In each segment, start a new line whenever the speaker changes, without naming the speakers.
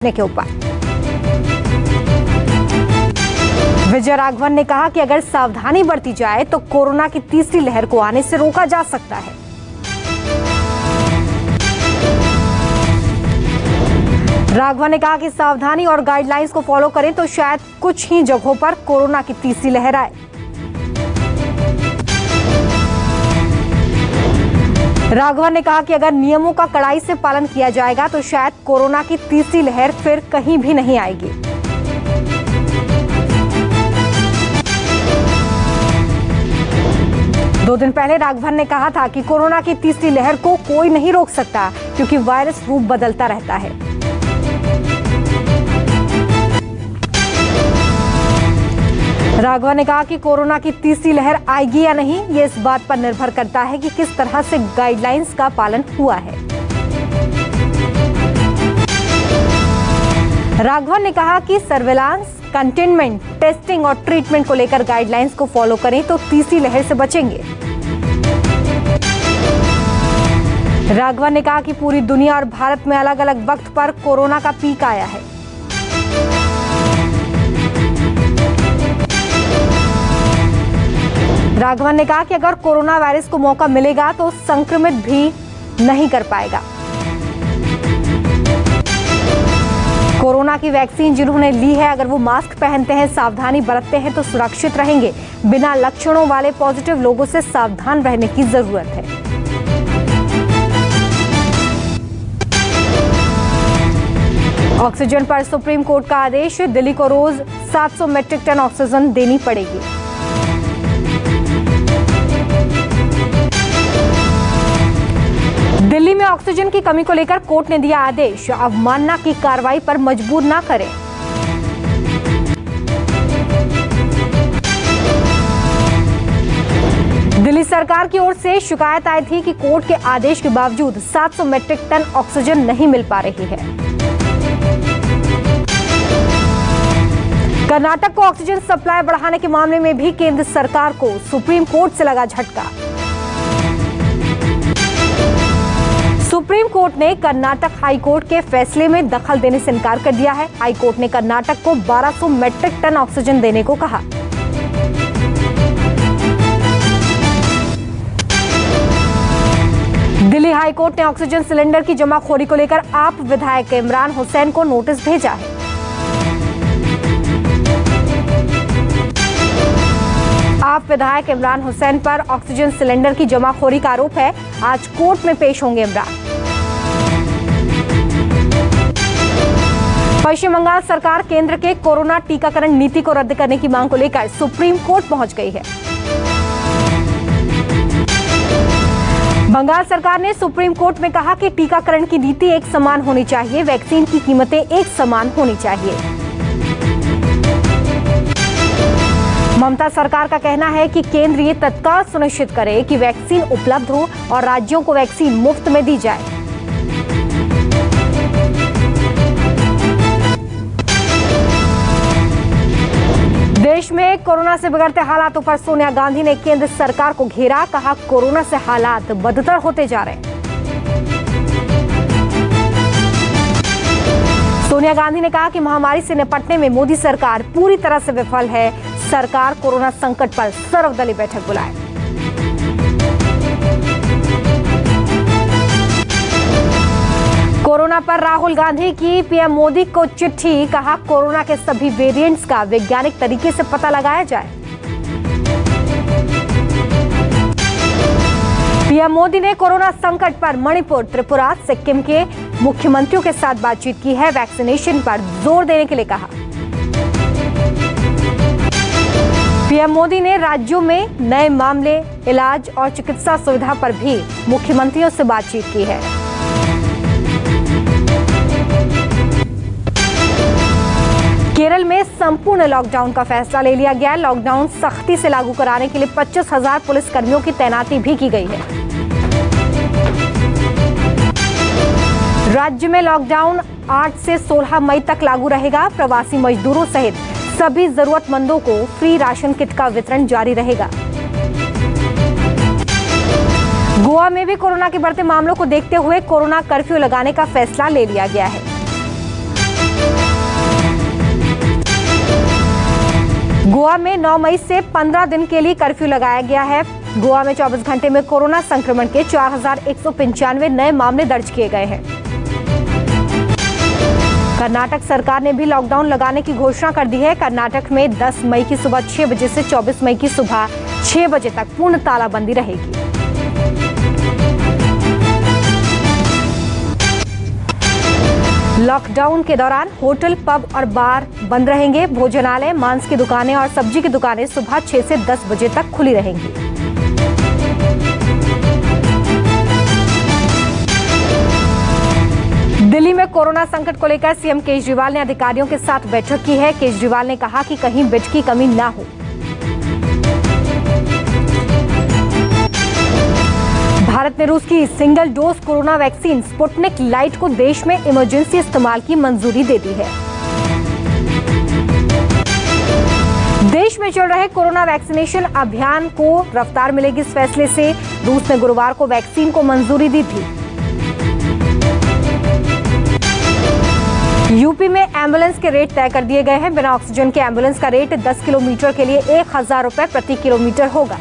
के ऊपर विजय राघवन ने कहा कि अगर सावधानी बरती जाए तो कोरोना की तीसरी लहर को आने से रोका जा सकता है। राघवन ने कहा कि सावधानी और गाइडलाइंस को फॉलो करें तो शायद कुछ ही जगहों पर कोरोना की तीसरी लहर आए। राघवन ने कहा कि अगर नियमों का कड़ाई से पालन किया जाएगा तो शायद कोरोना की तीसरी लहर फिर कहीं भी नहीं आएगी। दो दिन पहले राघवन ने कहा था कि कोरोना की तीसरी लहर को कोई नहीं रोक सकता क्योंकि वायरस रूप बदलता रहता है। राघवन ने कहा कि कोरोना की तीसरी लहर आएगी या नहीं, ये इस बात पर निर्भर करता है कि किस तरह से गाइडलाइंस का पालन हुआ है। राघवन ने कहा कि सर्विलांस, कंटेनमेंट, टेस्टिंग और ट्रीटमेंट को लेकर गाइडलाइंस को फॉलो करें तो तीसरी लहर से बचेंगे। राघवन ने कहा कि पूरी दुनिया और भारत में अलग अलग वक्त पर कोरोना का पीक आया है। राघवन ने कहा कि अगर कोरोना वायरस को मौका मिलेगा तो संक्रमित भी नहीं कर पाएगा। कोरोना की वैक्सीन जिन्होंने ली है, अगर वो मास्क पहनते हैं, सावधानी बरतते हैं तो सुरक्षित रहेंगे। बिना लक्षणों वाले पॉजिटिव लोगों से सावधान रहने की जरूरत है। ऑक्सीजन पर सुप्रीम कोर्ट का आदेश, दिल्ली को रोज 700 मीट्रिक टन ऑक्सीजन देनी पड़ेगी। दिल्ली में ऑक्सीजन की कमी को लेकर कोर्ट ने दिया आदेश, अवमानना की कार्रवाई पर मजबूर ना करें। दिल्ली सरकार की ओर से शिकायत आई थी कि कोर्ट के आदेश के बावजूद 700 मीट्रिक टन ऑक्सीजन नहीं मिल पा रही है। कर्नाटक को ऑक्सीजन सप्लाई बढ़ाने के मामले में भी केंद्र सरकार को सुप्रीम कोर्ट से लगा झटका। सुप्रीम कोर्ट ने कर्नाटक हाई कोर्ट के फैसले में दखल देने से इनकार कर दिया है। हाई कोर्ट ने कर्नाटक को 1200 मीट्रिक टन ऑक्सीजन देने को कहा। दिल्ली हाई कोर्ट ने ऑक्सीजन सिलेंडर की जमाखोरी को लेकर आप विधायक इमरान हुसैन को नोटिस भेजा है। आप विधायक इमरान हुसैन पर ऑक्सीजन सिलेंडर की जमाखोरी का आरोप है। आज कोर्ट में पेश होंगे इमरान। पश्चिम बंगाल सरकार केंद्र के कोरोना टीकाकरण नीति को रद्द करने की मांग को लेकर सुप्रीम कोर्ट पहुंच गई है। बंगाल सरकार ने सुप्रीम कोर्ट में कहा कि टीकाकरण की नीति एक समान होनी चाहिए, वैक्सीन की कीमतें एक समान होनी चाहिए। ममता सरकार का कहना है कि केंद्र ये तत्काल सुनिश्चित करे कि वैक्सीन उपलब्ध हो और राज्यों को वैक्सीन मुफ्त में दी जाए। देश में कोरोना से बिगड़ते हालातों पर सोनिया गांधी ने केंद्र सरकार को घेरा, कहा कोरोना से हालात बदतर होते जा रहे हैं। सोनिया गांधी ने कहा कि महामारी से निपटने में मोदी सरकार पूरी तरह से विफल है। सरकार कोरोना संकट पर सर्वदलीय बैठक बुलाए। कोरोना पर राहुल गांधी की पीएम मोदी को चिट्ठी, कहा कोरोना के सभी वेरिएंट्स का वैज्ञानिक तरीके से पता लगाया जाए। पीएम मोदी ने कोरोना संकट पर मणिपुर, त्रिपुरा, सिक्किम के मुख्यमंत्रियों के साथ बातचीत की है। वैक्सीनेशन पर जोर देने के लिए कहा। पीएम मोदी ने राज्यों में नए मामले, इलाज और चिकित्सा सुविधा पर भी मुख्यमंत्रियों से बातचीत की है। केरल में संपूर्ण लॉकडाउन का फैसला ले लिया गया है। लॉकडाउन सख्ती से लागू कराने के लिए 25,000 पुलिस कर्मियों की तैनाती भी की गई है। राज्य में लॉकडाउन 8 से 16 मई तक लागू रहेगा। प्रवासी मजदूरों सहित सभी जरूरतमंदों को फ्री राशन किट का वितरण जारी रहेगा। गोवा में भी कोरोना के बढ़ते मामलों को देखते हुए कोरोना कर्फ्यू लगाने का फैसला ले लिया गया है। गोवा में 9 मई से 15 दिन के लिए कर्फ्यू लगाया गया है। गोवा में 24 घंटे में कोरोना संक्रमण के 4195 नए मामले दर्ज किए गए हैं। कर्नाटक सरकार ने भी लॉकडाउन लगाने की घोषणा कर दी है। कर्नाटक में 10 मई की सुबह 6 बजे से 24 मई की सुबह 6 बजे तक पूर्ण तालाबंदी रहेगी। लॉकडाउन के दौरान होटल, पब और बार बंद रहेंगे। भोजनालय, मांस की दुकानें और सब्जी की दुकानें सुबह 6 से 10 बजे तक खुली रहेंगी। दिल्ली में कोरोना संकट को लेकर सीएम केजरीवाल ने अधिकारियों के साथ बैठक की है। केजरीवाल ने कहा कि कहीं बेड की कमी ना हो। भारत ने रूस की single dose corona vaccine Sputnik light को देश में इमरजेंसी इस्तेमाल की मंजूरी दे दी है। देश में चल रहे कोरोना वैक्सीनेशन अभियान को रफ्तार मिलेगी। इस फैसले से रूस ने गुरुवार को वैक्सीन को मंजूरी दी थी। यूपी में एम्बुलेंस के रेट तय कर दिए गए हैं। बिना ऑक्सीजन के एम्बुलेंस का रेट 10 किलोमीटर के लिए 1000 रुपए प्रति किलोमीटर होगा।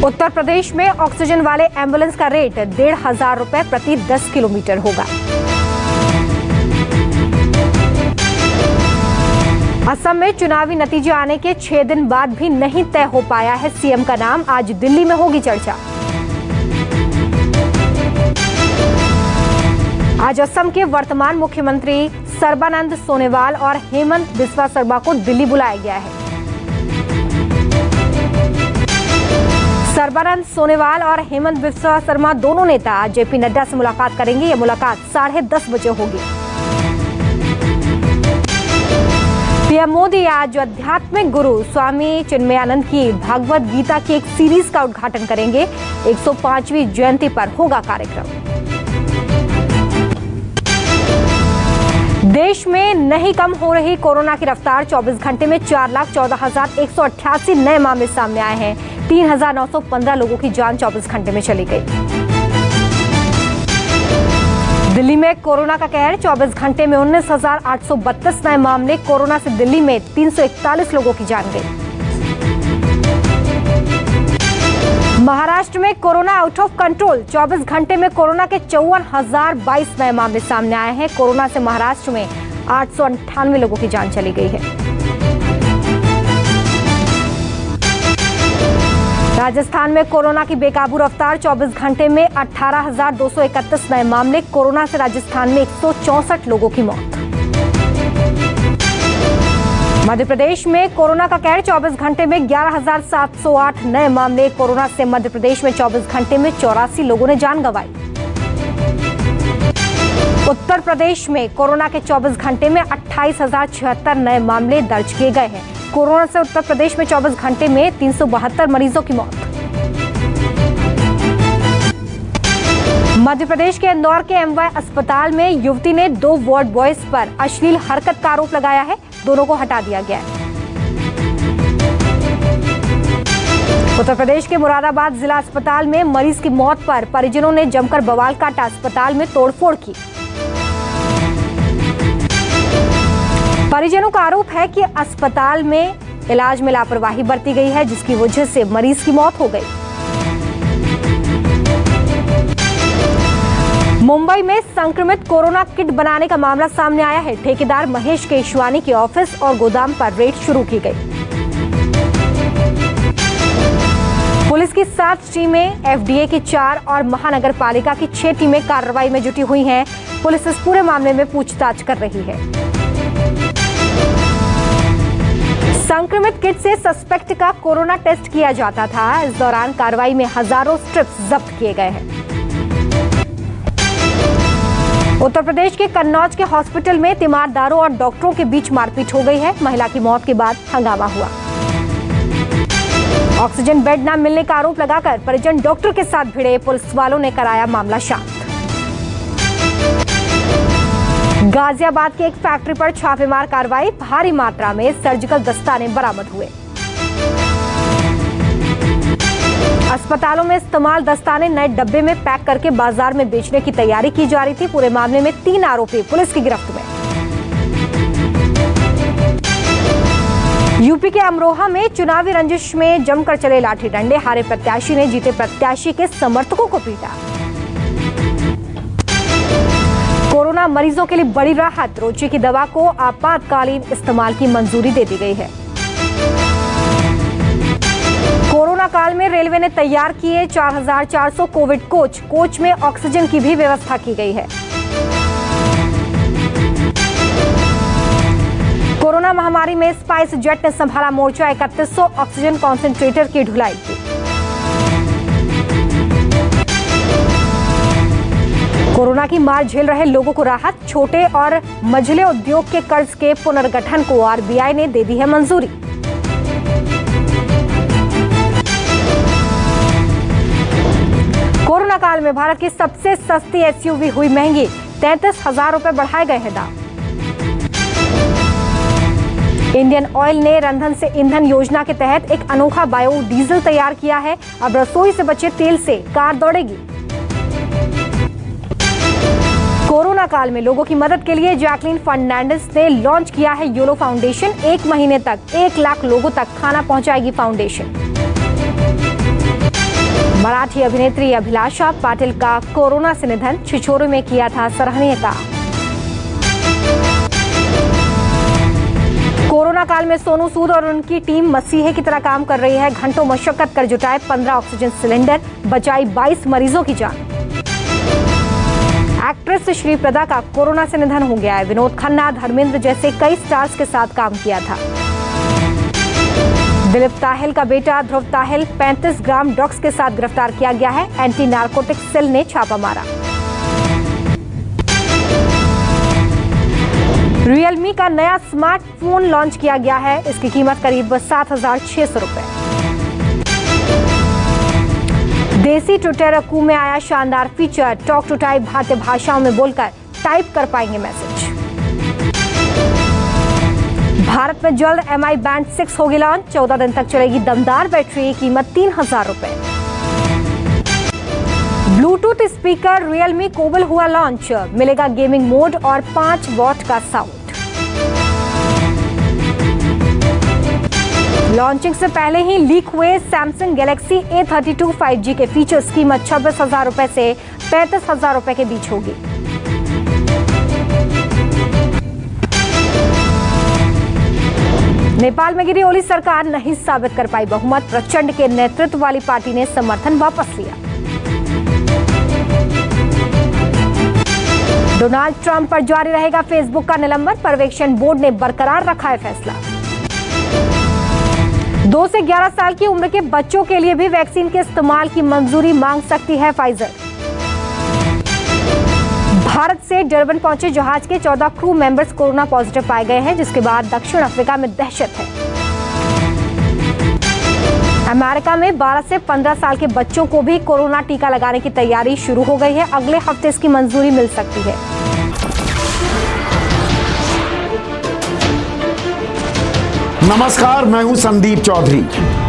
उत्तर प्रदेश में ऑक्सीजन वाले एम्बुलेंस का रेट 1500 रुपए प्रति 10 किलोमीटर होगा। असम में चुनावी नतीजे आने के 6 दिन बाद भी नहीं तय हो पाया है सीएम का नाम। आज दिल्ली में होगी चर्चा। आज असम के वर्तमान मुख्यमंत्री सर्बानंद सोनोवाल और हेमंत बिस्वा शर्मा को दिल्ली बुलाया गया है। सर्बानंद सोनोवाल और हेमंत बिस्वा शर्मा दोनों नेता आज जेपी नड्डा से मुलाकात करेंगे। यह मुलाकात 10:30 बजे होगी। पीएम मोदी आज आध्यात्मिक गुरु स्वामी चिन्मयानंद की भागवत गीता की एक सीरीज का उद्घाटन करेंगे। 105वीं जयंती पर होगा कार्यक्रम। देश में नहीं कम हो रही कोरोना की रफ्तार। 24 घंटे में 4,14,188 नए मामले सामने आए हैं। 3,915 लोगों की जान 24 घंटे में चली गई। दिल्ली में कोरोना का कहर। 24 घंटे में 19,832 नए मामले। कोरोना से दिल्ली में 341 लोगों की जान गई। महाराष्ट्र में कोरोना आउट ऑफ कंट्रोल। 24 घंटे में कोरोना के 54,022 नए मामले सामने आए हैं। कोरोना से महाराष्ट्र में 898 लोगों की जान चली गई है। राजस्थान में कोरोना की बेकाबू रफ्तार। 24 घंटे में 18,231 नए मामले। कोरोना से राजस्थान में 164 लोगों की मौत। मध्य प्रदेश में कोरोना का कहर। 24 घंटे में 11,708 नए मामले। कोरोना से मध्य प्रदेश में 24 घंटे में 84 लोगों ने जान गंवाई। उत्तर प्रदेश में कोरोना के 24 घंटे में 28,076 नए मामले दर्ज किए गए हैं। कोरोना से उत्तर प्रदेश में 24 घंटे में 372 मरीजों की मौत। मध्य प्रदेश के इंदौर के एमवाय अस्पताल में युवती ने 2 वार्ड बॉयज पर अश्लील हरकत का आरोप लगाया है। दोनों को हटा दिया गया है। उत्तर प्रदेश के मुरादाबाद जिला अस्पताल में मरीज की मौत पर परिजनों ने जमकर बवाल काटा। अस्पताल में तोड़फोड़ की। परिजनों का आरोप है कि अस्पताल में इलाज में लापरवाही बरती गई है, जिसकी वजह से मरीज की मौत हो गई। मुंबई में संक्रमित कोरोना किट बनाने का मामला सामने आया है। ठेकेदार महेश केशवानी के ऑफिस और गोदाम पर रेड शुरू की गई। पुलिस की 7 टीमें, एफडीए की 4 और महानगर पालिका की 6 टीमें कार्रवाई में जुटी हुई हैं। पुलिस इस पूरे मामले में पूछताछ कर रही है। संक्रमित किट से सस्पेक्ट का कोरोना टेस्ट किया जाता था। इस दौरान कार्रवाई में हजारों स्ट्रिप्स जब्त किए गए हैं। उत्तर प्रदेश के कन्नौज के हॉस्पिटल में तीमारदारों और डॉक्टरों के बीच मारपीट हो गई है। महिला की मौत के बाद हंगामा हुआ। ऑक्सीजन बेड न मिलने का आरोप लगाकर परिजन डॉक्टर के साथ भिड़े। पुलिस वालों ने कराया मामला शांत। गाजियाबाद की एक फैक्ट्री पर छापेमार कार्रवाई। भारी मात्रा में सर्जिकल दस्ताने बरामद हुए। अस्पतालों में इस्तेमाल दस्ताने नए डब्बे में पैक करके बाजार में बेचने की तैयारी की जा रही थी। पूरे मामले में 3 आरोपी पुलिस की गिरफ्त में। यूपी के अमरोहा में चुनावी रंजिश में जमकर चले लाठी डंडे। हारे प्रत्याशी ने जीते प्रत्याशी के समर्थकों को पीटा। कोरोना मरीजों के लिए बड़ी राहत। रोची की दवा को आपातकालीन इस्तेमाल की मंजूरी दे दी गई है। कोरोना काल में रेलवे ने तैयार किए 4400 कोविड कोच में ऑक्सीजन की भी व्यवस्था की गई है। कोरोना महामारी में स्पाइस जेट ने संभाला मोर्चा। 3100 ऑक्सीजन कॉन्सेंट्रेटर की ढुलाई की। कोरोना की मार झेल रहे लोगों को राहत। छोटे और मझले उद्योग के कर्ज के पुनर्गठन को आरबीआई ने दे दी है मंजूरी। कोरोना काल में भारत की सबसे सस्ती एसयूवी हुई महंगी। 33,000 रुपए बढ़ाए गए हैं दाम। इंडियन ऑयल ने रंधन से ईंधन योजना के तहत एक अनोखा बायोडीजल तैयार किया है। अब रसोई से बचे तेल से कार दौड़ेगी। कोरोना काल में लोगों की मदद के लिए जैकलीन फर्नांडिस ने लॉन्च किया है योलो फाउंडेशन। 1 महीने तक 1 लाख लोगों तक खाना पहुंचाएगी फाउंडेशन। मराठी अभिनेत्री अभिलाषा पाटिल का कोरोना से निधन। छिछोरे में किया था सराहनीय काम। कोरोना काल में सोनू सूद और उनकी टीम मसीहे की तरह काम कर रही है। घंटों मशक्कत कर जुटाए 15 ऑक्सीजन सिलेंडर, बचाई 22 मरीजों की जान। एक्ट्रेस श्रीप्रदा का कोरोना से निधन हो गया है। विनोद खन्ना, धर्मेंद्र जैसे कई स्टार्स के साथ काम किया था। दिलीप ताहिल का बेटा ध्रुव ताहिल 35 ग्राम ड्रग्स के साथ गिरफ्तार किया गया है। एंटी नारकोटिक सेल ने छापा मारा। रियलमी का नया स्मार्टफोन लॉन्च किया गया है। इसकी कीमत करीब 7,600 रुपए। देसी टुटेरकू में आया शानदार फीचर। टॉक टू टाइप भारतीय भाषाओं में बोलकर टाइप कर पाएंगे मैसेज। भारत में जल्द MI बैंड 6 होगी लॉन्च। 14 दिन तक चलेगी दमदार बैटरी। कीमत 3,000 रुपए। ब्लूटूथ स्पीकर रियलमी कोबल हुआ लॉन्च। मिलेगा गेमिंग मोड और 5 वॉट का साउंड। लॉन्चिंग से पहले ही लीक हुए सैमसंग गैलेक्सी A32 5G के फीचर्स। कीमत 26,000 रुपए से 35,000 रुपए के बीच होगी। नेपाल में गिरी ओली सरकार नहीं साबित कर पाई बहुमत। प्रचंड के नेतृत्व वाली पार्टी ने समर्थन वापस लिया। डोनाल्ड ट्रंप पर जारी रहेगा फेसबुक का निलंबन। पर्यवेक्षण बोर्ड ने बरकरार रखा है फैसला। 2 से 11 साल की उम्र के बच्चों के लिए भी वैक्सीन के इस्तेमाल की मंजूरी मांग सकती है फाइजर। भारत से डरबन पहुंचे जहाज के 14 क्रू मेंबर्स कोरोना पॉजिटिव पाए गए हैं, जिसके बाद दक्षिण अफ्रीका में दहशत है। अमेरिका में 12 से 15 साल के बच्चों को भी कोरोना टीका लगाने की तैयारी शुरू हो गई है। अगले हफ्ते इसकी मंजूरी मिल सकती है।
नमस्कार, मैं हूं संदीप चौधरी।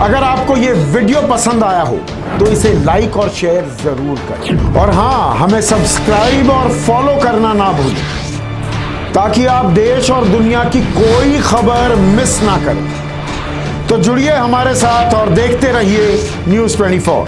अगर आपको ये वीडियो पसंद आया हो तो इसे लाइक और शेयर जरूर करें। और हाँ, हमें सब्सक्राइब और फॉलो करना ना भूलें ताकि आप देश और दुनिया की कोई खबर मिस ना करें। तो जुड़िए हमारे साथ और देखते रहिए News 24।